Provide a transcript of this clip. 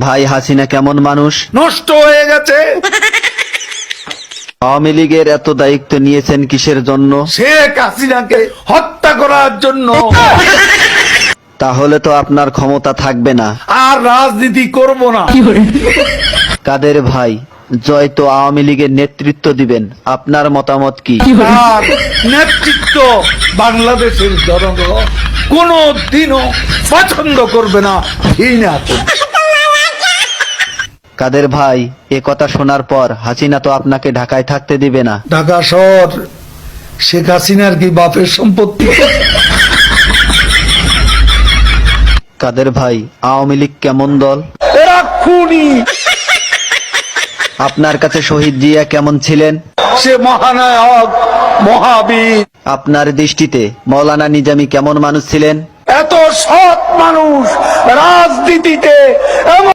ভাই হাসিনা কেমন মানুষ? নষ্ট হয়ে গেছে। আওয়ামী লীগের এত দায়িত্ব নিয়েছেন কিসের জন্য? শেখ হাসিনাকে হত্যা করার জন্য। তাহলে তো আপনার ক্ষমতা থাকবে না। আর রাজনীতি করব না। কাদের ভাই, জয় তো আওয়ামী লীগের নেতৃত্ব দিবেন, আপনার মতামত কি? আর নেতৃত্ব বাংলাদেশের জনগণ কোনো দিনও পছন্দ করবে না, ঘৃণা করবে। কাদের ভাই, এ কথা শোনার পর হাসিনা তো আপনাকে ঢাকায় থাকতে দিবে না। ঢাকা শহর শেখ হাসিনার কি বাপের সম্পত্তি? কাদের ভাই, আওয়ামী লীগ কেমন দল? এরা খুনি। আপনার কাছে শহীদ জিয়া কেমন ছিলেন? সে মহানায়ক, মহাবীর। আপনার দৃষ্টিতে মৌলানা নিজামী কেমন মানুষ ছিলেন? এত সৎ মানুষ রাজনীতিতে এমন